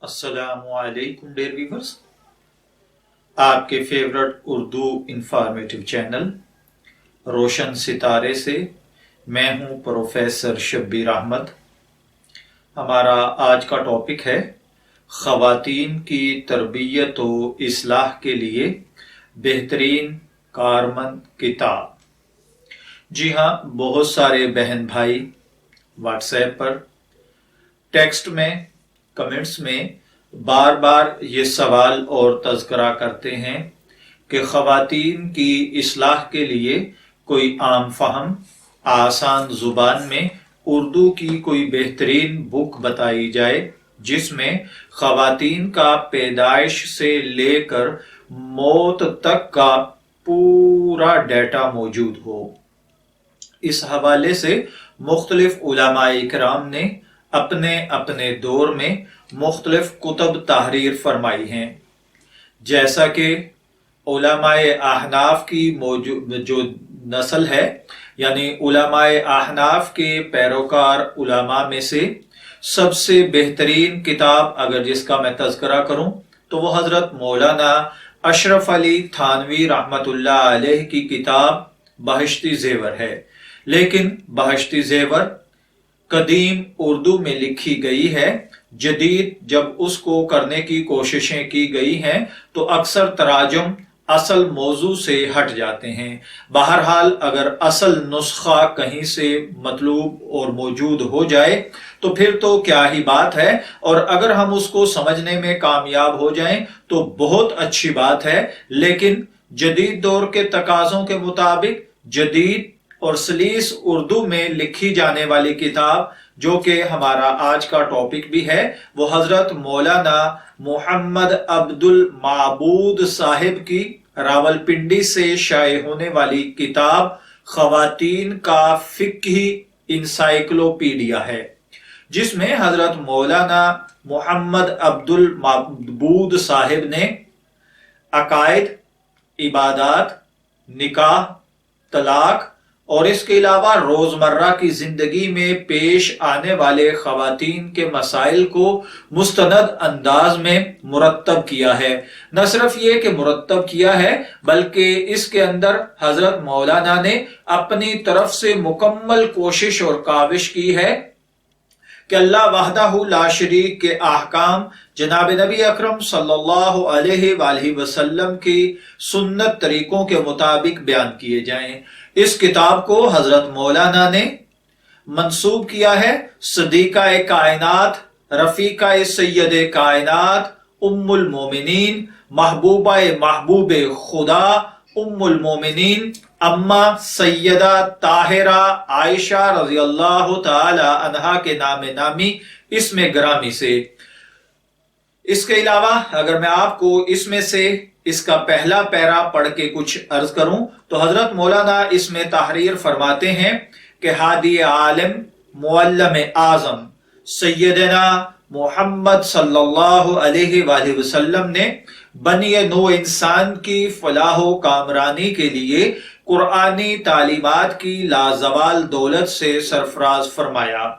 السلام علیکم dear viewers, آپ کے فیورٹ اردو انفارمیٹو چینل روشن ستارے سے میں ہوں پروفیسر شبیر احمد۔ ہمارا آج کا ٹاپک ہے خواتین کی تربیت و اصلاح کے لیے بہترین کارمند کتاب۔ جی ہاں، بہت سارے بہن بھائی واٹس ایپ پر، ٹیکسٹ میں، کمنٹس میں بار بار یہ سوال اور تذکرہ کرتے ہیں کہ خواتین کی اصلاح کے لیے کوئی عام فہم، آسان زبان میں اردو کی کوئی بہترین بک بتائی جائے جس میں خواتین کا پیدائش سے لے کر موت تک کا پورا ڈیٹا موجود ہو۔ اس حوالے سے مختلف علماء کرام نے اپنے اپنے دور میں مختلف کتب تحریر فرمائی ہیں، جیسا کہ علماء احناف کی جو نسل ہے، یعنی علماء احناف کے پیروکار علماء میں سے سب سے بہترین کتاب اگر جس کا میں تذکرہ کروں تو وہ حضرت مولانا اشرف علی تھانوی رحمت اللہ علیہ کی کتاب بہشتی زیور ہے۔ لیکن بہشتی زیور قدیم اردو میں لکھی گئی ہے، جدید جب اس کو کرنے کی کوششیں کی گئی ہیں تو اکثر تراجم اصل موضوع سے ہٹ جاتے ہیں۔ بہرحال اگر اصل نسخہ کہیں سے مطلوب اور موجود ہو جائے تو پھر تو کیا ہی بات ہے، اور اگر ہم اس کو سمجھنے میں کامیاب ہو جائیں تو بہت اچھی بات ہے۔ لیکن جدید دور کے تقاضوں کے مطابق جدید اور سلیس اردو میں لکھی جانے والی کتاب جو کہ ہمارا آج کا ٹاپک بھی ہے، وہ حضرت مولانا محمد عبد المعبود صاحب کی راولپنڈی سے شائع ہونے والی کتاب خواتین کا فقہی انسائیکلوپیڈیا ہے، جس میں حضرت مولانا محمد عبد المعبود صاحب نے عقائد، عبادات، نکاح، طلاق اور اس کے علاوہ روزمرہ کی زندگی میں پیش آنے والے خواتین کے مسائل کو مستند انداز میں مرتب کیا ہے۔ نہ صرف یہ کہ مرتب کیا ہے بلکہ اس کے اندر حضرت مولانا نے اپنی طرف سے مکمل کوشش اور کاوش کی ہے کہ اللہ وحدہ لا شریک کے احکام جناب نبی اکرم صلی اللہ علیہ وآلہ وسلم کی سنت طریقوں کے مطابق بیان کیے جائیں۔ اس کتاب کو حضرت مولانا نے منسوب کیا ہے صدیقہ کائنات، رفیقہ سید کائنات، ام المومنین، محبوبہ محبوب خدا، ام المومنین اما سیدہ طاہرہ عائشہ رضی اللہ تعالی عنہا کے نام نامی اسم گرامی سے۔ اس کے علاوہ اگر میں آپ کو اس میں سے اس کا پہلا پیرا پڑھ کے کچھ عرض کروں تو حضرت مولانا اس میں تحریر فرماتے ہیں کہ ہادی عالم معلم اعظم سیدنا محمد صلی اللہ علیہ وآلہ وسلم نے بنی نوع انسان کی فلاح و کامرانی کے لیے قرآنی تعلیمات کی لازوال دولت سے سرفراز فرمایا۔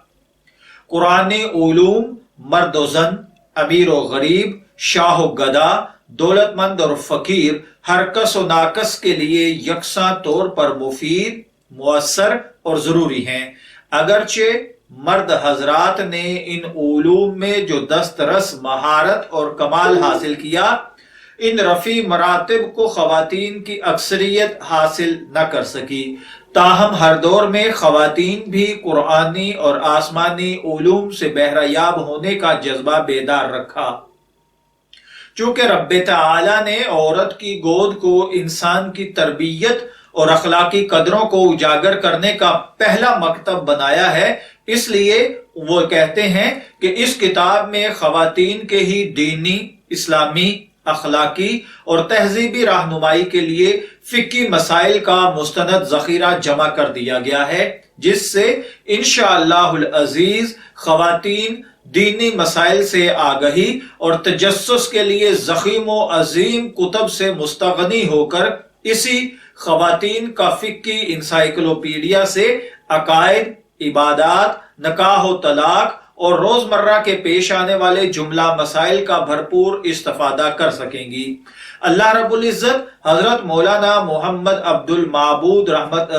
قرآنی علوم مرد و زن، امیر و غریب، شاہ و گدا، دولت مند اور فقیر، ہر کس و ناکس کے لیے یکساں طور پر مفید، مؤثر اور ضروری ہیں۔ اگرچہ مرد حضرات نے ان علوم میں جو دسترس، مہارت اور کمال حاصل کیا، ان رفیع مراتب کو خواتین کی اکثریت حاصل نہ کر سکی، تاہم ہر دور میں خواتین بھی قرآنی اور آسمانی علوم سے بہرہ یاب ہونے کا جذبہ بیدار رکھا۔ چونکہ رب تعالی نے عورت کی گود کو انسان کی تربیت اور اخلاقی قدروں کو اجاگر کرنے کا پہلا مکتب بنایا ہے، اس لیے وہ کہتے ہیں کہ اس کتاب میں خواتین کے ہی دینی، اسلامی، اخلاقی اور تہذیبی رہنمائی کے لیے فقہی مسائل کا مستند ذخیرہ جمع کر دیا گیا ہے، جس سے انشاءاللہ العزیز خواتین دینی مسائل سے آگہی اور تجسس کے لیے ضخیم و عظیم کتب سے مستغنی ہو کر اسی خواتین کا فقہی انسائیکلوپیڈیا سے عقائد، عبادات، نکاح و طلاق اور روزمرہ کے پیش آنے والے جملہ مسائل کا بھرپور استفادہ کر سکیں گی۔ اللہ رب العزت حضرت مولانا محمد عبد المعبود رحمت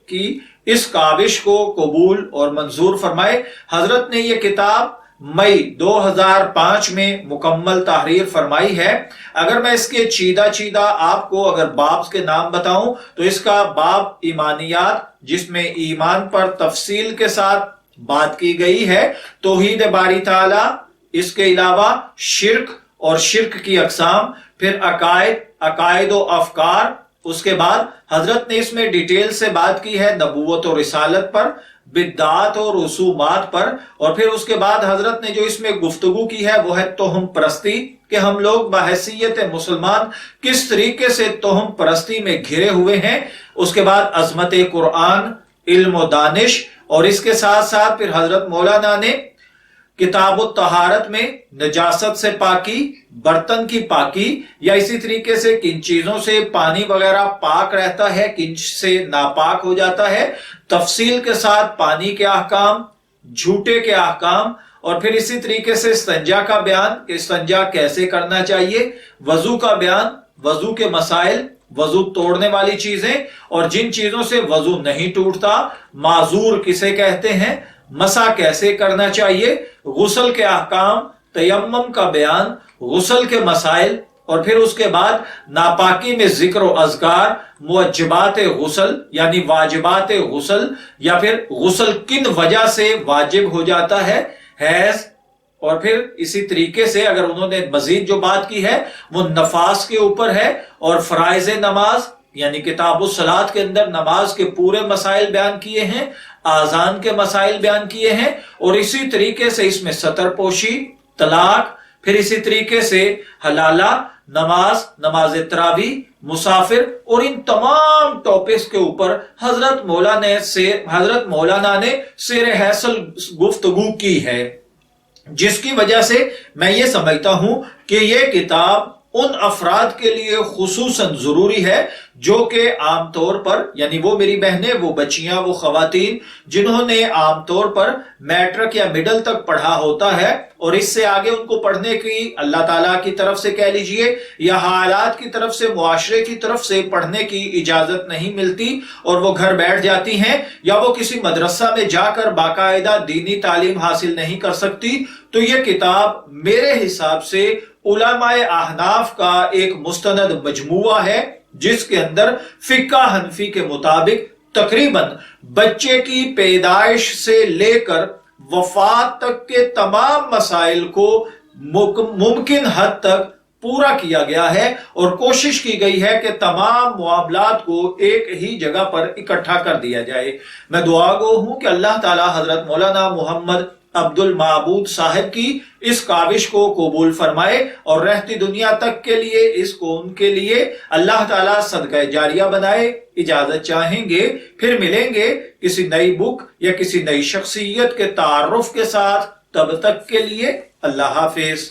کی اس کاوش کو قبول اور منظور فرمائے۔ حضرت نے یہ کتاب مئی 2005 میں مکمل تحریر فرمائی ہے۔ اگر میں اس کے چیدہ آپ کو اگر باب کے نام بتاؤں تو اس کا باب ایمانیات، جس میں ایمان پر تفصیل کے ساتھ بات کی گئی ہے، توحید باری تعالی، اس کے علاوہ شرک اور شرک کی اقسام، پھر عقائد و افکار، اس کے بعد حضرت نے اس میں ڈیٹیل سے بات کی ہے نبوت و رسالت پر، بدعات اور رسومات پر، اور پھر اس کے بعد حضرت نے جو اس میں گفتگو کی ہے وہ ہے توہم پرستی، کہ ہم لوگ بحیثیت مسلمان کس طریقے سے توہم پرستی میں گھرے ہوئے ہیں۔ اس کے بعد عظمت قرآن، علم و دانش، اور اس کے ساتھ ساتھ پھر حضرت مولانا نے کتاب الطہارت میں نجاست سے پاکی، برتن کی پاکی، یا اسی طریقے سے کن چیزوں سے پانی وغیرہ پاک رہتا ہے، کن سے ناپاک ہو جاتا ہے، تفصیل کے ساتھ پانی کے احکام، جھوٹے کے احکام، اور پھر اسی طریقے سے استنجا کا بیان کہ استنجا کیسے کرنا چاہیے، وضو کا بیان، وضو کے مسائل، وضو توڑنے والی چیزیں اور جن چیزوں سے وضو نہیں ٹوٹتا، معذور کسے کہتے ہیں، مسح کیسے کرنا چاہیے، غسل کے احکام، تیمم کا بیان، غسل کے مسائل، اور پھر اس کے بعد ناپاکی میں ذکر و اذکار، موجبات غسل یعنی واجبات غسل، یا پھر غسل کن وجہ سے واجب ہو جاتا ہے، حیض، اور پھر اسی طریقے سے اگر انہوں نے مزید جو بات کی ہے وہ نفاس کے اوپر ہے، اور فرائض نماز یعنی کتاب الصلاۃ کے اندر نماز کے پورے مسائل بیان کیے ہیں، آذان کے مسائل بیان کیے ہیں، اور اسی طریقے سے اس میں ستر پوشی، طلاق، پھر اسی طریقے سے حلالہ، نماز، نماز تراویح، مسافر، اور ان تمام ٹاپکس کے اوپر حضرت مولانا نے سیر حاصل گفتگو کی ہے، جس کی وجہ سے میں یہ سمجھتا ہوں کہ یہ کتاب ان افراد کے لیے خصوصاً ضروری ہے جو کہ عام طور پر، یعنی وہ میری بہنیں، وہ بچیاں، وہ خواتین جنہوں نے عام طور پر میٹرک یا مڈل تک پڑھا ہوتا ہے، اور اس سے آگے ان کو پڑھنے کی اللہ تعالیٰ کی طرف سے کہہ لیجئے یا حالات کی طرف سے، معاشرے کی طرف سے پڑھنے کی اجازت نہیں ملتی، اور وہ گھر بیٹھ جاتی ہیں، یا وہ کسی مدرسہ میں جا کر باقاعدہ دینی تعلیم حاصل نہیں کر سکتی، تو یہ کتاب میرے حساب سے علماء احناف کا ایک مستند مجموعہ ہے، جس کے اندر فقہ حنفی کے مطابق تقریباً بچے کی پیدائش سے لے کر وفات تک کے تمام مسائل کو ممکن حد تک پورا کیا گیا ہے، اور کوشش کی گئی ہے کہ تمام معاملات کو ایک ہی جگہ پر اکٹھا کر دیا جائے۔ میں دعا گو ہوں کہ اللہ تعالی حضرت مولانا محمد عبد المعبود صاحب کی اس کاوش کو قبول فرمائے، اور رہتی دنیا تک کے لیے اس کو ان کے لیے اللہ تعالیٰ صدقہ جاریہ بنائے۔ اجازت چاہیں گے، پھر ملیں گے کسی نئی بک یا کسی نئی شخصیت کے تعارف کے ساتھ، تب تک کے لیے اللہ حافظ۔